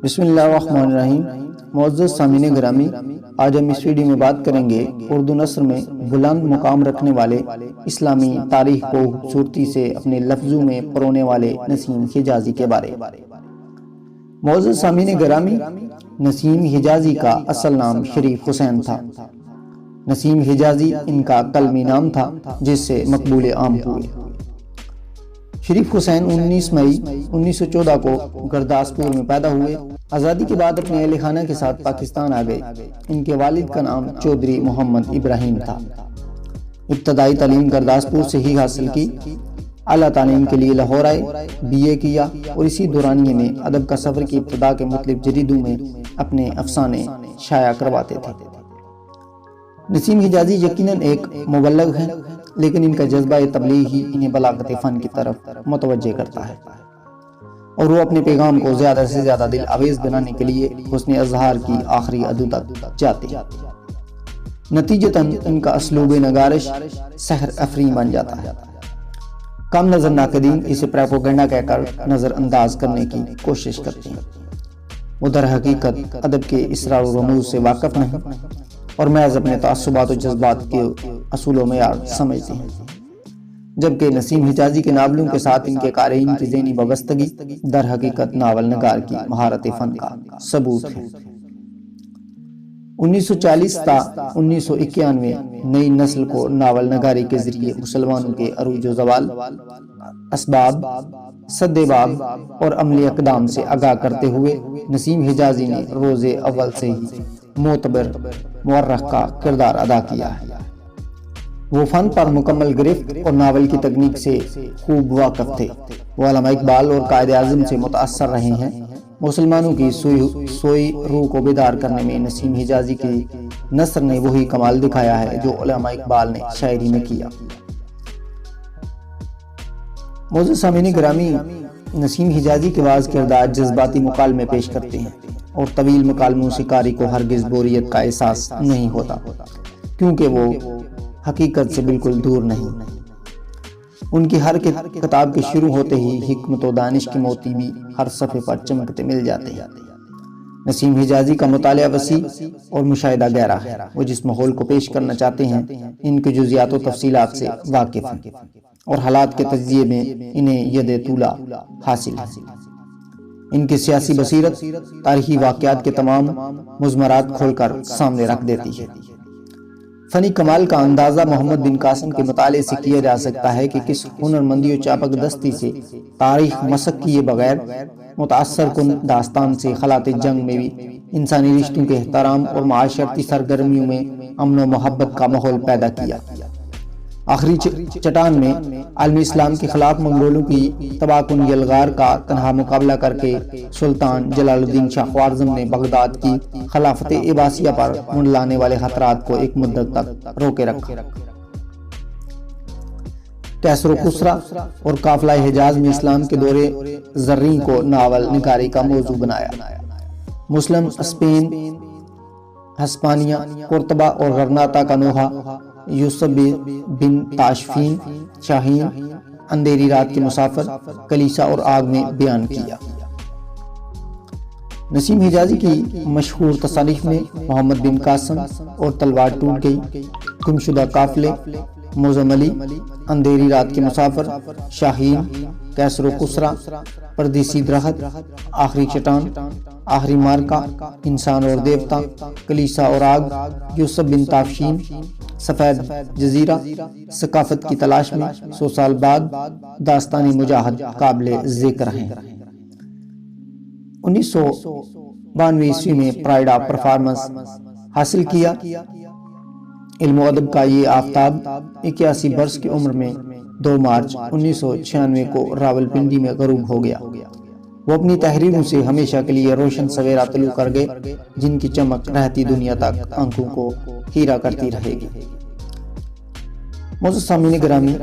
بسم اللہ الرحمن الرحیم۔ معزز سامعین گرامی، آج ہم اس ویڈیو میں بات کریں گے اردو نثر میں بلند مقام رکھنے والے، اسلامی تاریخ کو خوبصورتی سے اپنے لفظوں میں پرونے والے نسیم حجازی کے بارے۔ معزز سامعین گرامی، نسیم حجازی کا اصل نام شریف حسین تھا۔ نسیم حجازی ان کا قلمی نام تھا جس سے مقبول عام ہوئے۔ شریف حسین 19 مئی 1914 کو گرداسپور میں پیدا ہوئے۔ آزادی کے بعد اپنے اہل خانہ کے ساتھ پاکستان آ گئے۔ ان کے والد کا نام چودھری محمد ابراہیم تھا۔ ابتدائی تعلیم گرداسپور سے ہی حاصل کی۔ اعلیٰ تعلیم کے لیے لاہور آئے، BA کیا اور اسی دورانیے میں ادب کا سفر کی ابتدا کے مختلف جریدوں میں اپنے افسانے شائع کرواتے تھے۔ نسیم حجازی یقیناً ایک مبلغ ہیں، لیکن ان کا جذبہ تبلیغ ہی انہیں بلاغت فن کی طرف متوجہ کرتا ہے، اور وہ اپنے پیغام کو زیادہ سے زیادہ دل آویز بنانے کے لیے حسن اظہار کی آخری حدوں تک جاتے ہیں۔ نتیجتاً ان کا اسلوب نگارش سحر افریب بن جاتا ہے۔ کم نظر ناقدین اسے پروپیگنڈا کہہ کر نظر انداز کرنے کی کوشش کرتے ہیں۔ وہ در حقیقت ادب کے اسرار و رموز سے واقف نہیں اور محض اپنے تعصبات و جذبات کے اصول و معیار سمجھتے ہیں، جبکہ نسیم حجازی کے ناولوں کے ساتھ ان کے قارئین کی ذہنی وابستگی در حقیقت ناول نگار کی مہارت فن کا ثبوت ہے۔ 1940 تا 1991 نئی نسل کو ناول نگاری کے ذریعے مسلمانوں کے عروج و زوال، اسباب، سد باب اور عملی اقدام سے آگاہ کرتے ہوئے نسیم حجازی نے روز اول سے ہی معتبر مورخ کا کردار ادا کیا ہے۔ وہ فن پر مکمل گرفت اور ناول کی تکنیک سے خوب واقف تھے۔ وہ علامہ اقبال اور قائد اعظم سے متاثر رہے ہیں۔ مسلمانوں کی سوئی روح کو بیدار کرنے میں نسیم حجازی کی نثر نے وہی کمال دکھایا ہے جو علامہ اقبال نے شاعری میں کیا۔ معزز سامعین گرامی، نسیم حجازی کے بعض کردار جذباتی مکالمے پیش کرتے ہیں اور طویل مکالموں سے قاری کو ہرگز بوریت کا احساس نہیں ہوتا، کیونکہ وہ حقیقت سے بالکل دور نہیں۔ ان کی ہر کتاب کے شروع ہوتے ہی حکمت و دانش کے موتی بھی ہر صفحے پر چمکتے مل جاتے ہیں۔ نسیم حجازی کا مطالعہ وسیع اور مشاہدہ گہرا ہے۔ وہ جس ماحول کو پیش کرنا چاہتے ہیں ان کے جزیات و تفصیلات سے واقف ہیں اور حالات کے تجزیے میں انہیں ید طولہ حاصل ہے۔ ان کی سیاسی بصیرت تاریخی واقعات کے تمام مضمرات کھول کر سامنے رکھ دیتی ہے۔ فنی کمال کا اندازہ محمد بن قاسم کے مطالعے سے کیا جا سکتا ہے کہ کس ہنرمندی و چاپک دستی سے تاریخ مسق کیے بغیر متاثر کن داستان سے خلاط جنگ میں بھی انسانی رشتوں کے احترام اور معاشرتی سرگرمیوں میں امن و محبت کا ماحول پیدا کیا۔ آخری چٹان میں عالم اسلام کے خلاف منگولوں کی تباہ کن یلغار کا تنہا مقابلہ کر کے سلطان جلال الدین شاہ خوارزم نے بغداد کی خلافت عباسیہ پر منڈلانے والے خطرات کو ایک مدت تک روکے رکھا۔ کیسر و کسرا اور قافلہ حجاز میں اسلام کے دور زرین کو ناول نگاری کا موضوع بنایا۔ مسلم، اسپین، ہسپانیہ، قرطبہ اور غرناطہ کا نوحہ، یوسف بن تاشفین، شاہین، اندھیری رات کے مسافر، کلیسا اور آگ میں بیان کیا۔ نسیم حجازی کی مشہور تصانیف میں محمد بن قاسم اور تلوار ٹوٹ گئی، گمشدہ قافلے، مزملی، اندھیری رات کے مسافر، شاہین، کیسر و کسرا، پردیسی درخت، آخری چٹان، آخری مارکا، انسان اور دیوتا، کلیسا اور آگ، یوسف بن تاشفین، سفید جزیرہ، ثقافت کی تلاش میں، 100 سال بعد، داستانی مجاہد قابل ذکر ہیں۔ 1992 عیسوی میں پرائڈ آف پرفارمنس حاصل کیا۔ علم و ادب کا یہ آفتاب 81 برس کی عمر میں 2 مارچ 1996 کو راولپنڈی میں غروب ہو گیا۔ وہ اپنی تحریروں سے ہمیشہ کے لیے روشن سویرا طلوع کر گئے، جن کی چمک رہتی دنیا تک آنکھوں کو ہیرا کرتی رہے گی۔ معزز سامعین گرامی،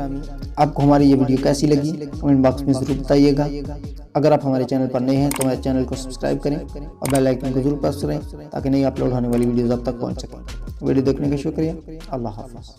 آپ کو ہماری یہ ویڈیو کیسی لگی کمنٹ باکس میں ضرور بتائیے گا۔ اگر آپ ہمارے چینل پر نئے ہیں تو ہمارے چینل کو سبسکرائب کریں اور بیل آئیکن کو ضرور پریس کریں تاکہ نئی اپلوڈ ہونے والی ویڈیوز آپ تک پہنچ سکیں۔ ویڈیو دیکھنے کا شکریہ۔ اللہ حافظ۔